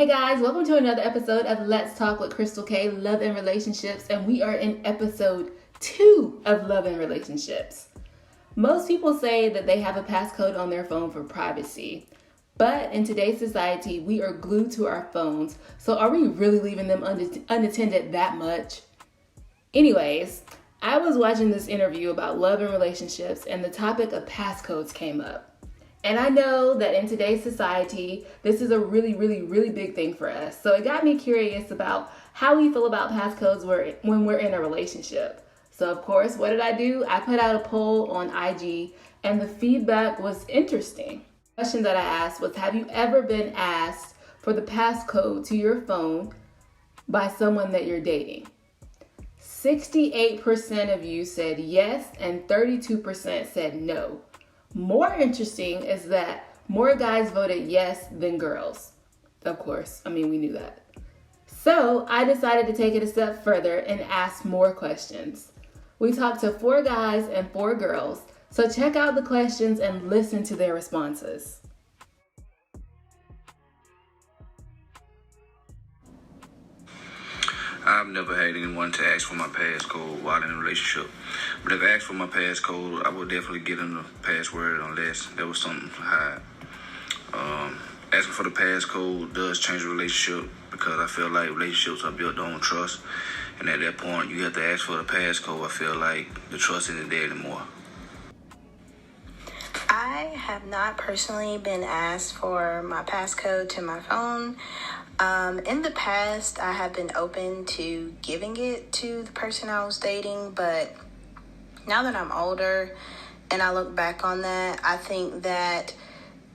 Hey guys, welcome to another episode of Let's Talk with Crystal K, Love and Relationships, and we are in episode 2 of Love and Relationships. Most people say that they have a passcode on their phone for privacy, but in today's society, we are glued to our phones, so are we really leaving them unattended that much? Anyways, I was watching this interview about love and relationships, and the topic of passcodes came up. And I know that in today's society, this is a really big thing for us. So it got me curious about how we feel about passcodes when we're in a relationship. So of course, what did I do? I put out a poll on IG and the feedback was interesting. The question that I asked was, have you ever been asked for the passcode to your phone by someone that you're dating? 68% of you said yes and 32% said no. More interesting is that more guys voted yes than girls. Of course, we knew that. So I decided to take it a step further and ask more questions. We talked to 4 guys and 4 girls, so check out the questions and listen to their responses. I've never had anyone to ask for my passcode while in a relationship. But if I asked for my passcode, I would definitely get them the password unless there was something to hide. Asking for the passcode does change a relationship because I feel like relationships are built on trust. And at that point, you have to ask for the passcode. I feel like the trust isn't there anymore. I have not personally been asked for my passcode to my phone. In the past, I have been open to giving it to the person I was dating, but now that I'm older and I look back on that, I think that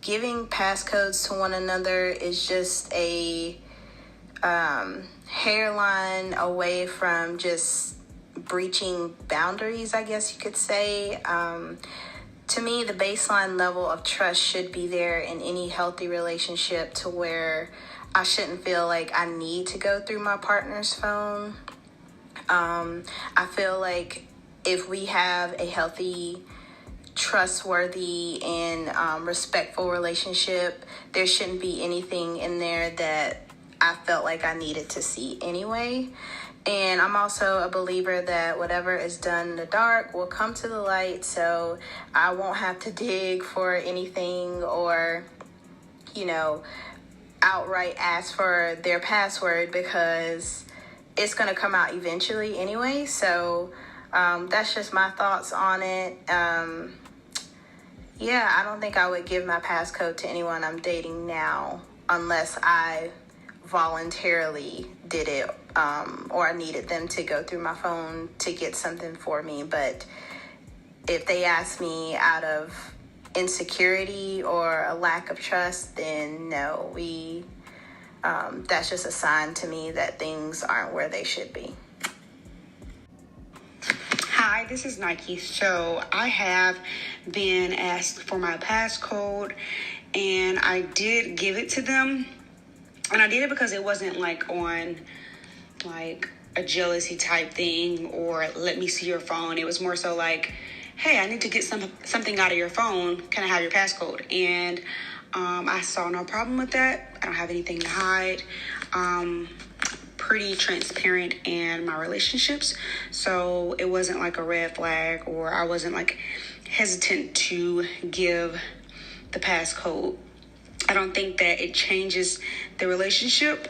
giving passcodes to one another is just a hairline away from just breaching boundaries, I guess you could say. To me, the baseline level of trust should be there in any healthy relationship to where I shouldn't feel like I need to go through my partner's phone. I feel like if we have a healthy, trustworthy, and respectful relationship, there shouldn't be anything in there that I felt like I needed to see anyway. And I'm also a believer that whatever is done in the dark will come to the light, so I won't have to dig for anything or, outright ask for their password because it's going to come out eventually anyway. So that's just my thoughts on it. I don't think I would give my passcode to anyone I'm dating now unless I voluntarily did it or I needed them to go through my phone to get something for me. But if they ask me out of insecurity or a lack of trust, then no, that's just a sign to me that things aren't where they should be. Hi, this is Nike. So I have been asked for my passcode and I did give it to them. And I did it because it wasn't on a jealousy type thing or let me see your phone. It was more so like, hey, I need to get something out of your phone. Can I have your passcode? And I saw no problem with that. I don't have anything to hide. Pretty transparent in my relationships. So it wasn't like a red flag or I wasn't hesitant to give the passcode. I don't think that it changes the relationship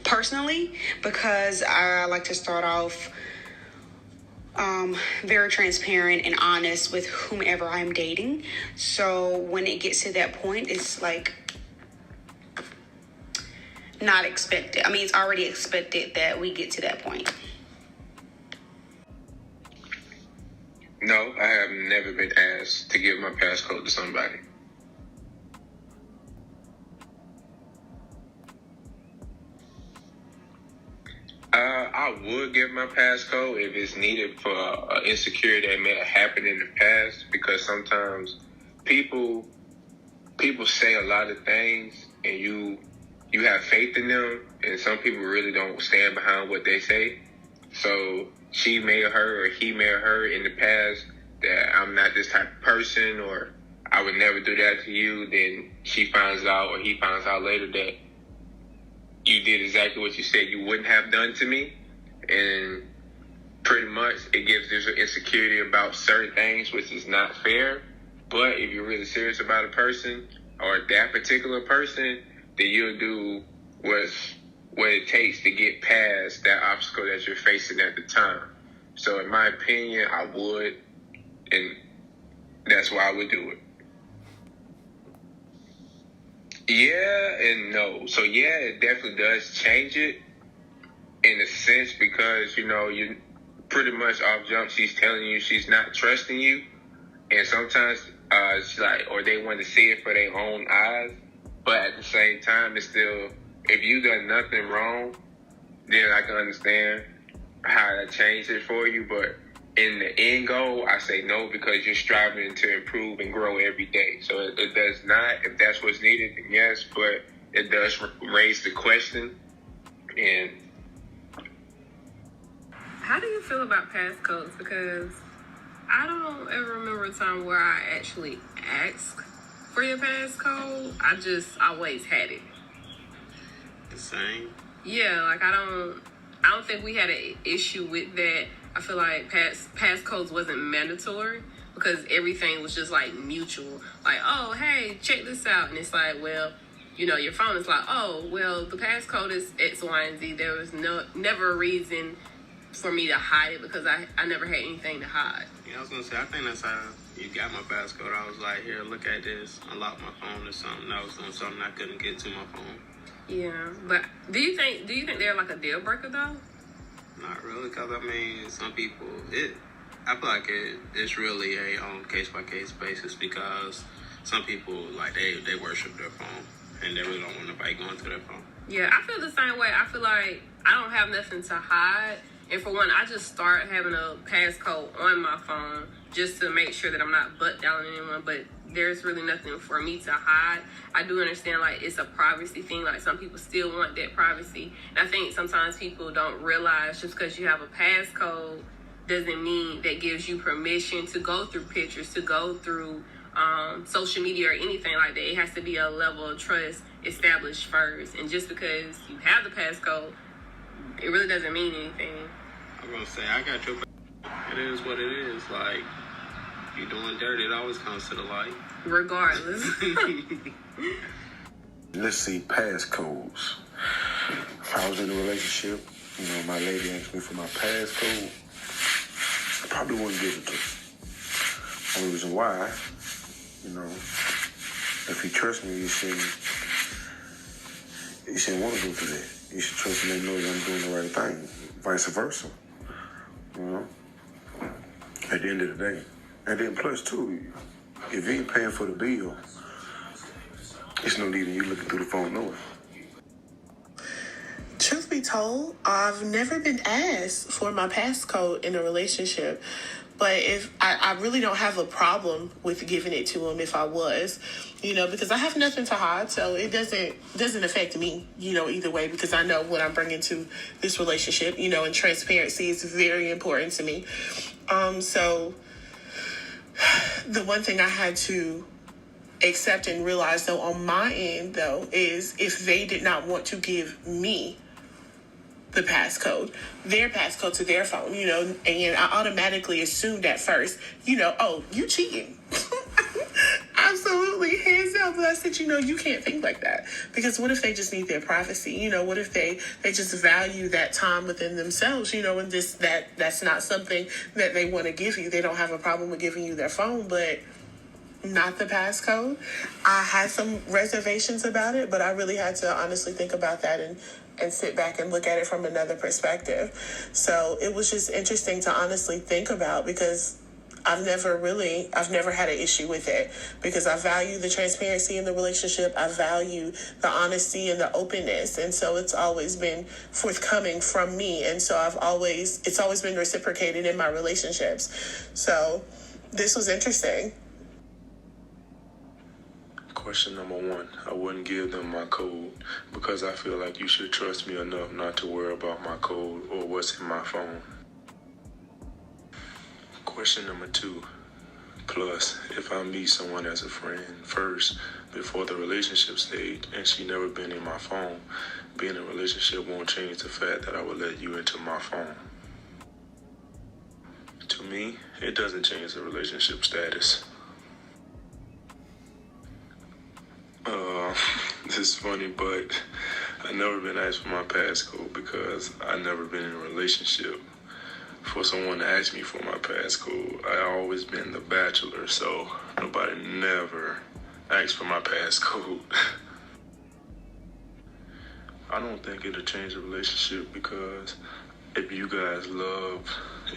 personally because I like to start off very transparent and honest with whomever I'm dating. So when it gets to that point, it's not expected. It's already expected that we get to that point. No, I have never been asked to give my passcode to somebody. I would give my passcode if it's needed for insecurity that may have happened in the past, because sometimes people say a lot of things and you have faith in them, and some people really don't stand behind what they say. So she may have heard or he may have heard in the past that I'm not this type of person, or I would never do that to you, then she finds out or he finds out later that you did exactly what you said you wouldn't have done to me. And pretty much it gives this insecurity about certain things, which is not fair. But if you're really serious about a person or that particular person, then you'll do what it takes to get past that obstacle that you're facing at the time. So in my opinion, I would, and that's why I would do it. Yeah and no. So yeah, it definitely does change it in a sense because, you pretty much off jump, she's telling you she's not trusting you. And sometimes it's like, or they want to see it for their own eyes. But at the same time, it's still, if you done nothing wrong, then I can understand how to change it for you. But in the end goal, I say no because you're striving to improve and grow every day. So it does not, if that's what's needed, then yes, but it does raise the question. And how do you feel about passcodes? Because I don't ever remember a time where I actually asked for your passcode. I just always had it. The same? Yeah, like I don't think we had an issue with that. I feel like passcodes wasn't mandatory because everything was just like mutual. Like, oh, hey, check this out. And it's like, well, your phone is like, oh, well, the passcode is X, Y, and Z. There was never a reason for me to hide it because I never had anything to hide. Yeah, I was going to say, I think that's how you got my passcode. I was like, here, look at this. Unlock my phone or something. I was doing something I couldn't get to my phone. Yeah, but do you think they're like a deal breaker though? Not really, because I mean, some people, I feel like it's really a case-by-case basis because some people, like, they worship their phone and they really don't want nobody going through their phone. Yeah, I feel the same way. I feel like I don't have nothing to hide. And for one, I just start having a passcode on my phone just to make sure that I'm not butt dialing anyone, but there's really nothing for me to hide. I do understand, like, it's a privacy thing. Like, some people still want that privacy. And I think sometimes people don't realize just because you have a passcode doesn't mean that gives you permission to go through pictures, to go through social media or anything like that. It has to be a level of trust established first. And just because you have the passcode, it really doesn't mean anything. I'm going to say, I got your it is what it is. Like, you're doing dirty, it always comes to the light. Regardless. Let's see, passcodes. If I was in a relationship, my lady asked me for my passcode, I probably wouldn't give it to her. Only reason why, if you trust me, you shouldn't want to go through that. You should trust me and know that I'm doing the right thing. Vice versa. At the end of the day. And then plus too, if you ain't paying for the bill, it's no need in you looking through the phone knowing. Truth be told, I've never been asked for my passcode in a relationship. But if I really don't have a problem with giving it to him if I was, because I have nothing to hide, so it doesn't affect me, either way, because I know what I'm bringing to this relationship, and transparency is very important to me. So the one thing I had to accept and realize, though, on my end, though, is if they did not want to give me the passcode, their passcode to their phone, and I automatically assumed at first, oh, you cheating. Absolutely, hands down. But I said, you can't think like that. Because what if they just need their privacy? What if they just value that time within themselves, and that's not something that they want to give you. They don't have a problem with giving you their phone, but not the passcode. I had some reservations about it, but I really had to honestly think about that and sit back and look at it from another perspective. So it was just interesting to honestly think about because I've never had an issue with it because I value the transparency in the relationship. I value the honesty and the openness. And so it's always been forthcoming from me. And so it's always been reciprocated in my relationships. So this was interesting. Question number 1, I wouldn't give them my code because I feel like you should trust me enough not to worry about my code or what's in my phone. Question number 2, Plus, if I meet someone as a friend first before the relationship stage and she never been in my phone, being in a relationship won't change the fact that I would let you into my phone. To me, it doesn't change the relationship status. This is funny, but I never been asked for my passcode because I never been in a relationship. For someone to ask me for my passcode, I always been the bachelor, so nobody never asked for my passcode. I don't think it'll change the relationship because if you guys' love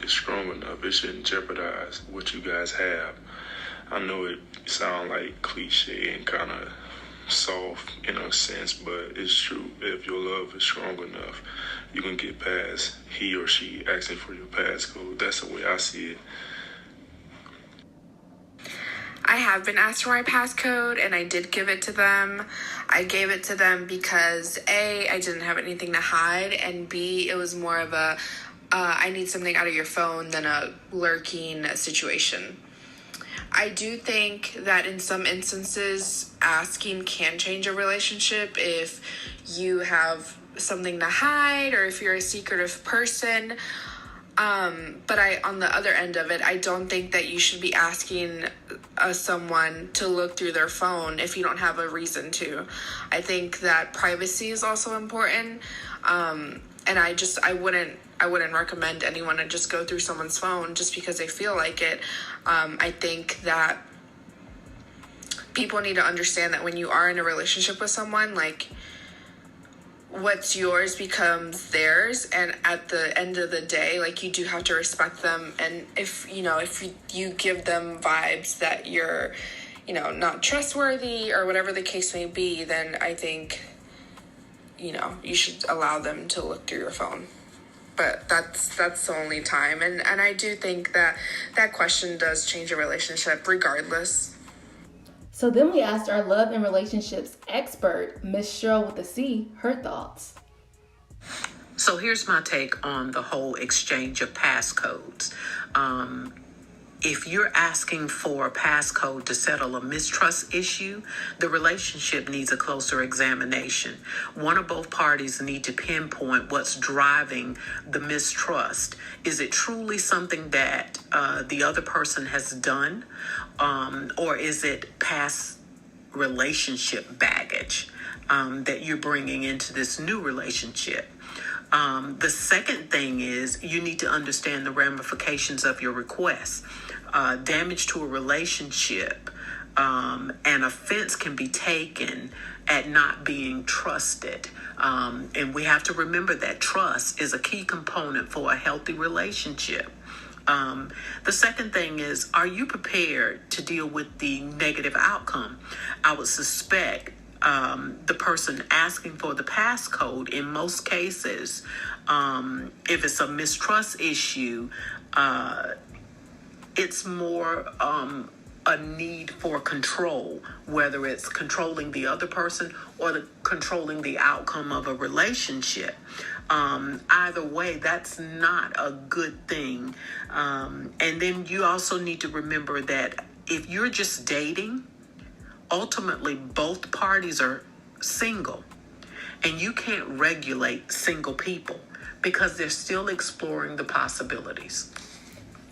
is strong enough, it shouldn't jeopardize what you guys have. I know it sounds like cliche and kind of soft in a sense, but it's true. If your love is strong enough, you can get past he or she asking for your passcode. That's the way I see it. I have been asked for my passcode, and I did give it to them. I gave it to them because A, I didn't have anything to hide, and B, it was more of a I need something out of your phone than a lurking situation. I do think that in some instances, asking can change a relationship if you have something to hide or if you're a secretive person. But on the other end of it, I don't think that you should be asking someone to look through their phone if you don't have a reason to. I think that privacy is also important. And I wouldn't recommend anyone to just go through someone's phone just because they feel like it. I think that people need to understand that when you are in a relationship with someone, like, what's yours becomes theirs, and at the end of the day, like, you do have to respect them. And if you give them vibes that you're, not trustworthy or whatever the case may be, then I think, you should allow them to look through your phone. But that's the only time. And I do think that question does change a relationship regardless. So then we asked our love and relationships expert, Miss Cheryl with a C, her thoughts. So here's my take on the whole exchange of passcodes. If you're asking for a passcode to settle a mistrust issue, the relationship needs a closer examination. One or both parties need to pinpoint what's driving the mistrust. Is it truly something that the other person has done? Or is it past relationship baggage that you're bringing into this new relationship? The second thing is you need to understand the ramifications of your request. Damage to a relationship, and offense can be taken at not being trusted. And we have to remember that trust is a key component for a healthy relationship. The second thing is, are you prepared to deal with the negative outcome? I would suspect the person asking for the passcode, in most cases, if it's a mistrust issue, it's more a need for control, whether it's controlling the other person or controlling the outcome of a relationship. Either way, that's not a good thing. And then you also need to remember that if you're just dating, ultimately both parties are single, and you can't regulate single people because they're still exploring the possibilities.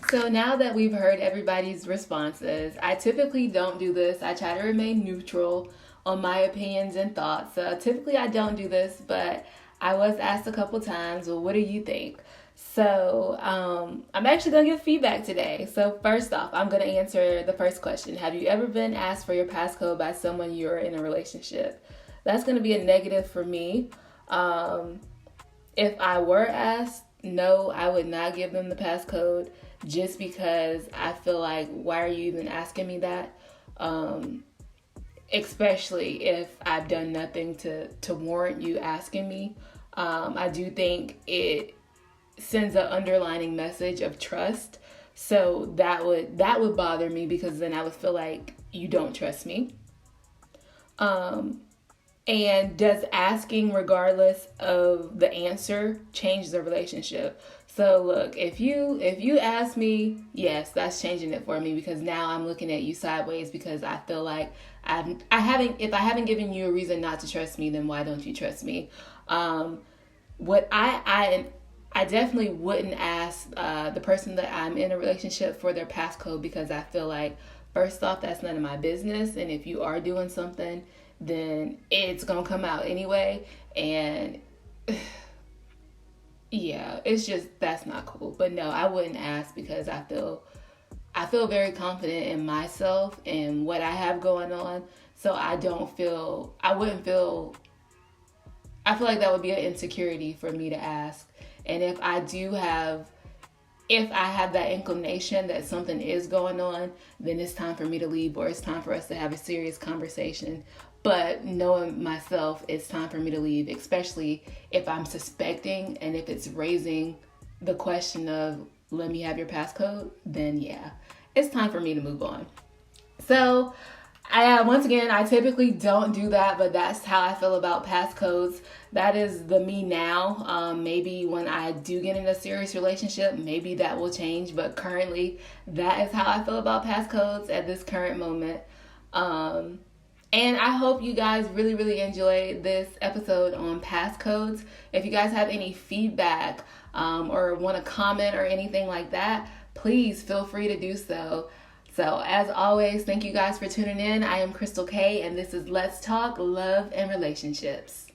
So now that we've heard everybody's responses, I typically don't do this. I try to remain neutral on my opinions and thoughts. Typically I don't do this, but I was asked a couple times, well, what do you think? So I'm actually going to give feedback today. So first off, I'm going to answer the first question. Have you ever been asked for your passcode by someone you're in a relationship? That's going to be a negative for me. If I were asked, no, I would not give them the passcode, just because I feel like, why are you even asking me that? Especially if I've done nothing to warrant you asking me. I do think it sends an underlining message of trust. So that would bother me, because then I would feel like you don't trust me. And does asking regardless of the answer change the relationship? So look, if you ask me, yes, that's changing it for me, because now I'm looking at you sideways, because I feel like if I haven't given you a reason not to trust me, then why don't you trust me? What I definitely wouldn't ask the person that I'm in a relationship for their passcode, because I feel like, first off, that's none of my business, and if you are doing something, then it's gonna come out anyway, and yeah, it's just, that's not cool. But no, I wouldn't ask, because I feel very confident in myself and what I have going on. So I feel like that would be an insecurity for me to ask. And if I have that inclination that something is going on, then it's time for me to leave, or it's time for us to have a serious conversation. But knowing myself, it's time for me to leave, especially if I'm suspecting and if it's raising the question of, let me have your passcode, then yeah, it's time for me to move on. So once again, I typically don't do that, but that's how I feel about passcodes. That is the me now. Maybe when I do get in a serious relationship, maybe that will change. But currently, that is how I feel about passcodes at this current moment. And I hope you guys really, really enjoyed this episode on passcodes. If you guys have any feedback or want to comment or anything like that, please feel free to do so. So as always, thank you guys for tuning in. I am Crystal K, and this is Let's Talk Love and Relationships.